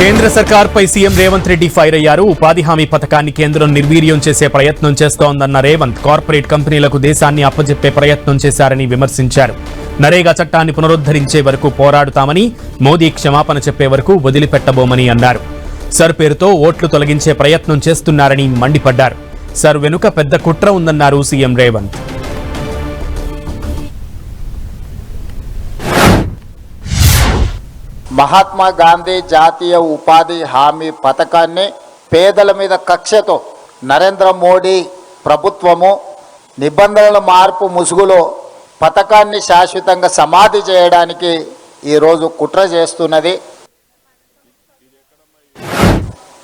కేంద్ర సర్కార్పై CM Revanth Reddy fire అయ్యారు. ఉపాధి హామీ పథకాన్ని కేంద్రం నిర్వీర్యం చేసే ప్రయత్నం చేస్తోందన్న రేవంత్ కార్పొరేట్ కంపెనీలకు దేశాన్ని అప్పజెప్పే ప్రయత్నం చేశారని విమర్శించారు. నరేగా చట్టాన్ని పునరుద్ధరించే వరకు పోరాడుతామని, మోదీ క్షమాపణ చెప్పే వరకు వదిలిపెట్టబోమని అన్నారు. సర్ పేరుతో ఓట్లు తొలగించే ప్రయత్నం చేస్తున్నారని మండిపడ్డారు. సర్ వెనుక పెద్ద కుట్ర ఉందన్నారు సీఎం రేవంత్. మహాత్మా గాంధీ జాతీయ ఉపాధి హామీ పథకాన్ని పేదల మీద కక్షతో నరేంద్ర మోడీ ప్రభుత్వము నిబంధనల మార్పు ముసుగులో పథకాన్ని శాశ్వతంగా సమాధి చేయడానికి ఈరోజు కుట్ర చేస్తున్నది.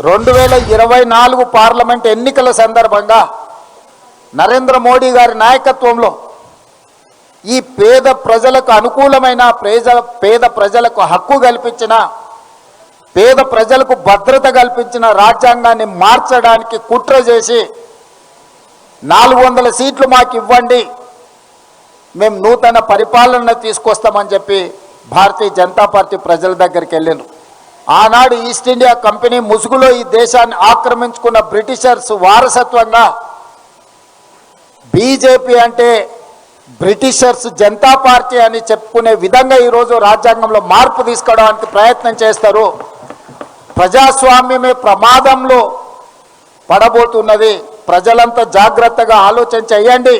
2024 పార్లమెంట్ ఎన్నికల సందర్భంగా నరేంద్ర మోడీ గారి నాయకత్వంలో ఈ పేద ప్రజలకు అనుకూలమైన పేద ప్రజలకు హక్కు కల్పించిన, పేద ప్రజలకు భద్రత కల్పించిన రాజ్యాంగాన్ని మార్చడానికి కుట్ర చేసి 400 సీట్లు మాకు ఇవ్వండి, మేము నూతన పరిపాలన తీసుకొస్తామని చెప్పి భారతీయ జనతా పార్టీ ప్రజల దగ్గరికి వెళ్ళారు. ఆనాడు ఈస్ట్ ఇండియా కంపెనీ ముసుగులో ఈ దేశాన్ని ఆక్రమించుకున్న బ్రిటిషర్స్ వారసత్వంగా బీజేపీ అంటే బ్రిటిషర్స్ జనతా పార్టీ అని చెప్పుకునే విధంగా ఈరోజు రాజ్యాంగంలో మార్పు తీసుకోవడానికి ప్రయత్నం చేస్తారు. ప్రజాస్వామ్యమే ప్రమాదంలో పడబోతున్నది. ప్రజలంతా జాగ్రత్తగా ఆలోచన చేయండి.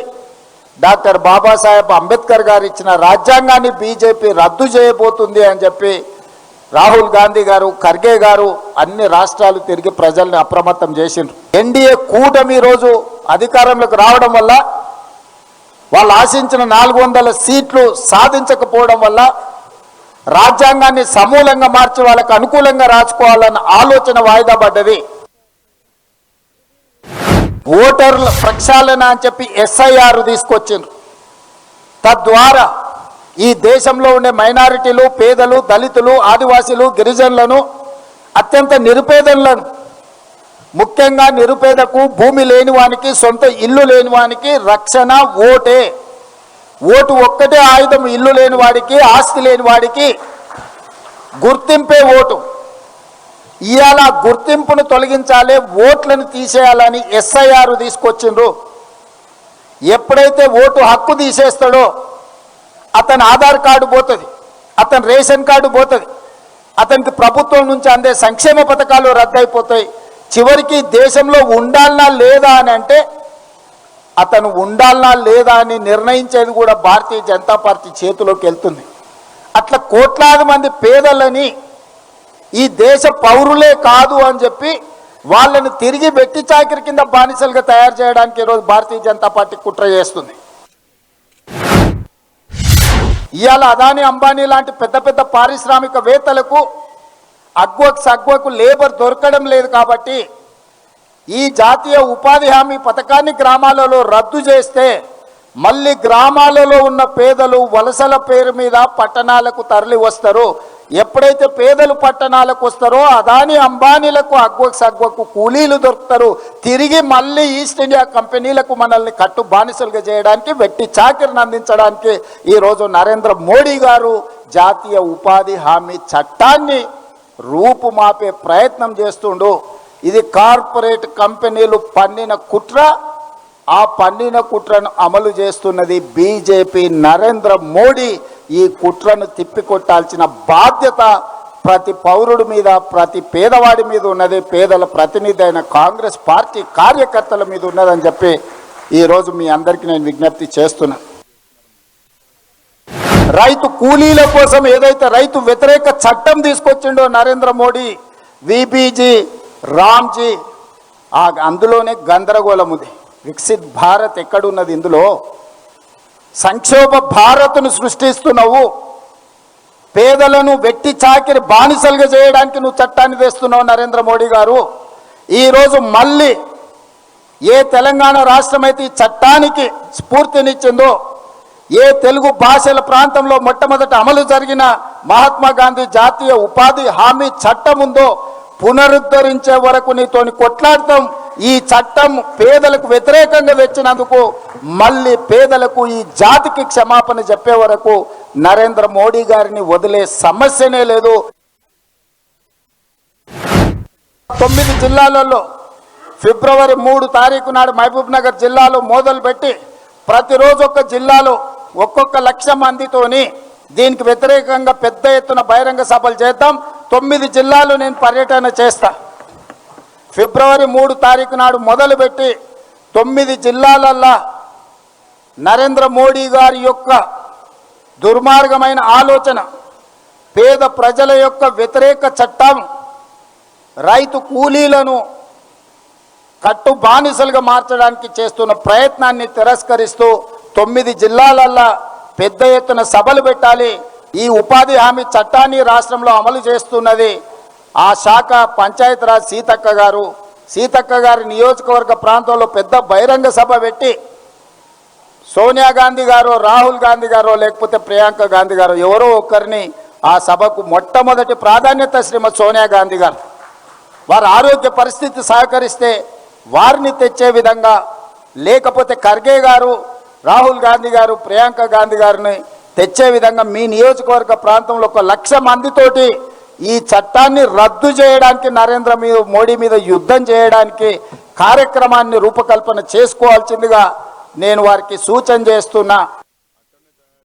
డాక్టర్ బాబాసాహెబ్ అంబేద్కర్ గారు ఇచ్చిన రాజ్యాంగాన్ని బీజేపీ రద్దు చేయబోతుంది అని చెప్పి రాహుల్ గాంధీ గారు, ఖర్గే గారు అన్ని రాష్ట్రాలు తిరిగి ప్రజల్ని అప్రమత్తం చేసిండ్రు. ఎన్డీఏ కూటమి ఈరోజు అధికారంలోకి రావడం వల్ల వాళ్ళు ఆశించిన 400 సీట్లు సాధించకపోవడం వల్ల రాజ్యాంగాన్ని సమూలంగా మార్చి వాళ్ళకు అనుకూలంగా రాసుకోవాలన్న ఆలోచన వాయిదా పడ్డది. ఓటర్ల ప్రక్షాళన అని చెప్పి SIR తీసుకొచ్చిండ్రు. తద్వారా ఈ దేశంలో ఉండే మైనారిటీలు, పేదలు, దళితులు, ఆదివాసీలు, గిరిజనులను, అత్యంత నిరుపేదలను, ముఖ్యంగా నిరుపేదకు, భూమి లేని వానికి, సొంత ఇల్లు లేని వానికి రక్షణ ఓటే. ఓటు ఒక్కటే ఆయుధం. ఇల్లు లేని వాడికి, ఆస్తి లేని వాడికి గుర్తింపే ఓటు. ఇవాళ గుర్తింపును తొలగించాలి, ఓట్లను తీసేయాలని SIR తీసుకొచ్చిండ్రు. ఎప్పుడైతే ఓటు హక్కు తీసేస్తాడో అతని ఆధార్ కార్డు పోతుంది, అతని రేషన్ కార్డు పోతుంది, అతనికి ప్రభుత్వం నుంచి అందే సంక్షేమ పథకాలు రద్దయిపోతాయి. చివరికి దేశంలో ఉండాలనా లేదా అని అంటే అతను ఉండాలనా లేదా అని నిర్ణయించేది కూడా భారతీయ జనతా పార్టీ చేతిలోకి వెళ్తుంది. అట్లా కోట్లాది మంది పేదలని ఈ దేశ పౌరులే కాదు అని చెప్పి వాళ్ళని తిరిగి వెట్టి చాకిరి కింద బానిసలుగా తయారు చేయడానికి ఈరోజు భారతీయ జనతా పార్టీ కుట్ర చేస్తుంది. ఇవాళ అదానీ, అంబానీ లాంటి పెద్ద పెద్ద పారిశ్రామికవేత్తలకు అగ్వకు లేబర్ దొరకడం లేదు. కాబట్టి ఈ జాతీయ ఉపాధి హామీ పథకాన్ని గ్రామాలలో రద్దు చేస్తే మళ్ళీ గ్రామాలలో ఉన్న పేదలు వలసల పేరు మీద పట్టణాలకు తరలి వస్తారు. ఎప్పుడైతే పేదలు పట్టణాలకు వస్తారో అదానీ, అంబానీలకు అగ్వకు కూలీలు దొరుకుతారు. తిరిగి మళ్ళీ ఈస్ట్ ఇండియా కంపెనీలకు మనల్ని కట్టు బానిసలుగా చేయడానికి, వెట్టి చాకిరిని అందించడానికి ఈరోజు నరేంద్ర మోడీ గారు జాతీయ ఉపాధి హామీ చట్టాన్ని రూపుమాపే ప్రయత్నం చేస్తుండు. ఇది కార్పొరేట్ కంపెనీలు పన్నిన కుట్ర. ఆ పన్నిన కుట్రను అమలు చేస్తున్నది బీజేపీ. నరేంద్ర మోడీ ఈ కుట్రను తిప్పికొట్టాల్సిన బాధ్యత ప్రతి పౌరుడి మీద, ప్రతి పేదవాడి మీద ఉన్నది. పేదల ప్రతినిధి అయిన కాంగ్రెస్ పార్టీ కార్యకర్తల మీద ఉన్నదని చెప్పి ఈరోజు మీ అందరికీ నేను విజ్ఞప్తి చేస్తున్నా. రైతు కూలీల కోసం ఏదైతే రైతు వ్యతిరేక చట్టం తీసుకొచ్చిండో నరేంద్ర మోడీ, విబీజీ, రామ్జీ, అందులోనే గందరగోళం ఉంది. వికసిత్ భారత్ ఎక్కడున్నది? ఇందులో సంక్షోభ భారత్ను సృష్టిస్తున్నావు. పేదలను వెట్టి చాకిరి బానిసలుగా చేయడానికి నువ్వు చట్టాన్ని తెస్తున్నావు నరేంద్ర మోడీ గారు. ఈరోజు మళ్ళీ ఏ తెలంగాణ రాష్ట్రం అయితే ఈ చట్టానికి స్ఫూర్తినిచ్చిందో, ఏ తెలుగు భాషల ప్రాంతంలో మొట్టమొదట అమలు జరిగిన మహాత్మా గాంధీ జాతీయ ఉపాధి హామీ చట్టం ఉందో పునరుద్ధరించే వరకు నీతోని కొట్లాడతాం. ఈ చట్టం పేదలకు వ్యతిరేకంగా తెచ్చినందుకు మళ్ళీ పేదలకు ఈ జాతికి క్షమాపణ చెప్పే వరకు నరేంద్ర మోడీ గారిని వదిలే సమస్యనే లేదు. 9 జిల్లాలలో ఫిబ్రవరి 3 తారీఖు నాడు మహబూబ్ నగర్ జిల్లాలో మొదలుపెట్టి ప్రతిరోజు ఒక్క జిల్లాలో ఒక్కొక్క 1,00,000 మందితోని దీనికి వ్యతిరేకంగా పెద్ద ఎత్తున బహిరంగ సభలు చేద్దాం. 9 జిల్లాలు నేను పర్యటన చేస్తా. ఫిబ్రవరి 3 తారీఖు నాడు మొదలుపెట్టి 9 జిల్లాలల్లా నరేంద్ర మోడీ గారి యొక్క దుర్మార్గమైన ఆలోచన, పేద ప్రజల యొక్క వ్యతిరేక చట్టం, రైతు కూలీలను కట్టు బానిసలుగా మార్చడానికి చేస్తున్న ప్రయత్నాన్ని తిరస్కరిస్తూ 9 జిల్లాలల్లా పెద్ద ఎత్తున సభలు పెట్టాలి. ఈ ఉపాధి హామీ చట్టాన్ని రాష్ట్రంలో అమలు చేస్తున్నది ఆ శాఖ పంచాయతీరాజ్ సీతక్క గారి నియోజకవర్గ ప్రాంతంలో పెద్ద బహిరంగ సభ పెట్టి సోనియా గాంధీ గారు, రాహుల్ గాంధీ గారు, లేకపోతే ప్రియాంక గాంధీ గారు ఎవరో ఒకరిని ఆ సభకు మొట్టమొదటి ప్రాధాన్యత శ్రీమతి సోనియా గాంధీ గారు, వారి ఆరోగ్య పరిస్థితి సహకరిస్తే వారిని తెచ్చే విధంగా, లేకపోతే ఖర్గే గారు, రాహుల్ గాంధీ గారు, ప్రియాంక గాంధీ గారిని తెచ్చే విధంగా మీ నియోజకవర్గ ప్రాంతంలో 1,00,000 మందితోటి ఈ చట్టాన్ని రద్దు చేయడానికి, నరేంద్ర మోడీ మీద యుద్ధం చేయడానికి కార్యక్రమాన్ని రూపకల్పన చేసుకోవాల్సిందిగా నేను వారికి సూచన చేస్తున్నా.